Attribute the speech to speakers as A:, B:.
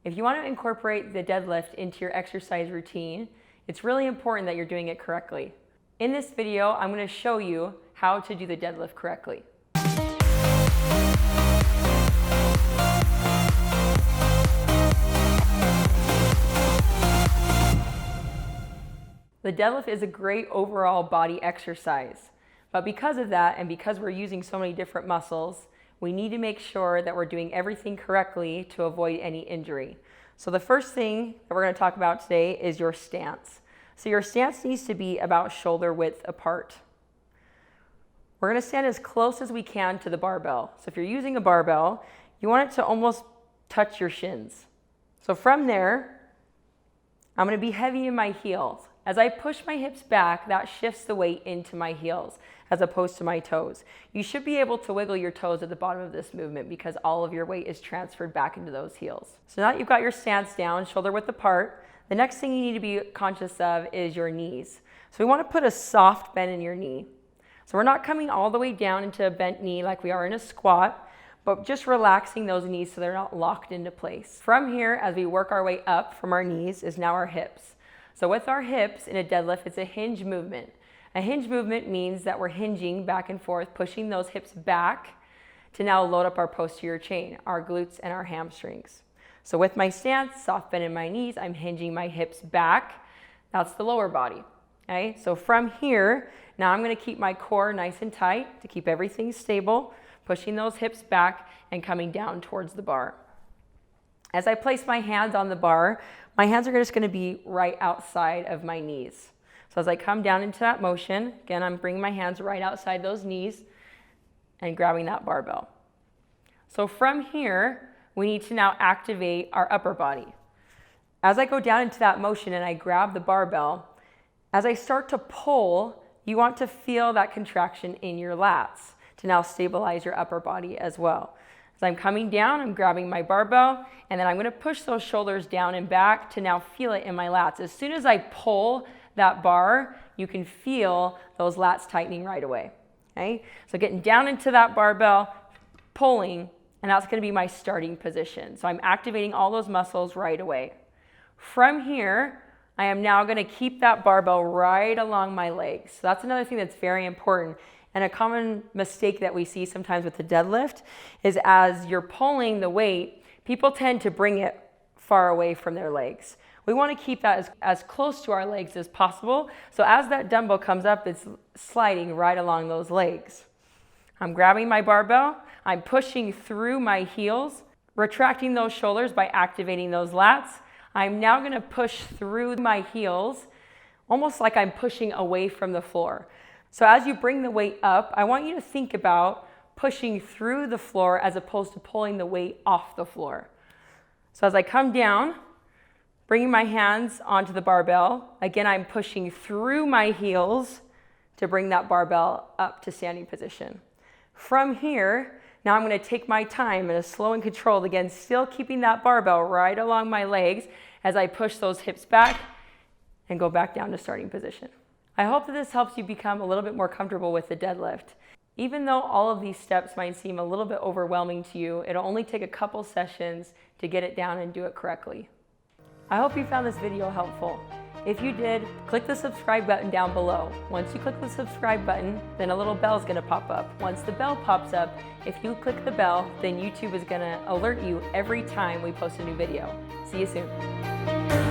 A: If you want to incorporate the deadlift into your exercise routine, it's really important that you're doing it correctly. In this video, I'm going to show you how to do the deadlift correctly. The deadlift is a great overall body exercise, but because of that and because we're using so many different muscles, we need to make sure that we're doing everything correctly to avoid any injury. So the first thing that we're going to talk about today is your stance. So your stance needs to be about shoulder width apart. We're going to stand as close as we can to the barbell. So if you're using a barbell, you want it to almost touch your shins. So from there, I'm going to be heavy in my heels. As I push my hips back, that shifts the weight into my heels as opposed to my toes. You should be able to wiggle your toes at the bottom of this movement because all of your weight is transferred back into those heels. So now that you've got your stance down, shoulder width apart, the next thing you need to be conscious of is your knees. So we want to put a soft bend in your knee. So we're not coming all the way down into a bent knee like we are in a squat, but just relaxing those knees so they're not locked into place. From here, as we work our way up from our knees, is now our hips. So with our hips in a deadlift, it's a hinge movement. A hinge movement means that we're hinging back and forth, pushing those hips back to now load up our posterior chain, our glutes and our hamstrings. So with my stance, soft bend in my knees, I'm hinging my hips back. That's the lower body. Okay? So from here, now I'm going to keep my core nice and tight to keep everything stable, pushing those hips back and coming down towards the bar. As I place my hands on the bar, my hands are just going to be right outside of my knees. So as I come down into that motion, again, I'm bringing my hands right outside those knees and grabbing that barbell. So from here, we need to now activate our upper body. As I go down into that motion and I grab the barbell, as I start to pull, you want to feel that contraction in your lats to now stabilize your upper body as well. As I'm coming down, I'm grabbing my barbell, and then I'm going to push those shoulders down and back to now feel it in my lats. As soon as I pull that bar, you can feel those lats tightening right away. Okay? So getting down into that barbell, pulling, and that's going to be my starting position. So I'm activating all those muscles right away. From here, I am now going to keep that barbell right along my legs. So that's another thing that's very important. And a common mistake that we see sometimes with the deadlift is as you're pulling the weight, people tend to bring it far away from their legs. We want to keep that as close to our legs as possible. So as that dumbbell comes up, it's sliding right along those legs. I'm grabbing my barbell, I'm pushing through my heels, retracting those shoulders by activating those lats. I'm now going to push through my heels, almost like I'm pushing away from the floor. So as you bring the weight up, I want you to think about pushing through the floor as opposed to pulling the weight off the floor. So as I come down, bringing my hands onto the barbell, again, I'm pushing through my heels to bring that barbell up to standing position. From here, now I'm going to take my time in a slow and controlled, again, still keeping that barbell right along my legs as I push those hips back and go back down to starting position. I hope that this helps you become a little bit more comfortable with the deadlift. Even though all of these steps might seem a little bit overwhelming to you, it'll only take a couple sessions to get it down and do it correctly. I hope you found this video helpful. If you did, click the subscribe button down below. Once you click the subscribe button, then a little bell is going to pop up. Once the bell pops up, if you click the bell, then YouTube is going to alert you every time we post a new video. See you soon.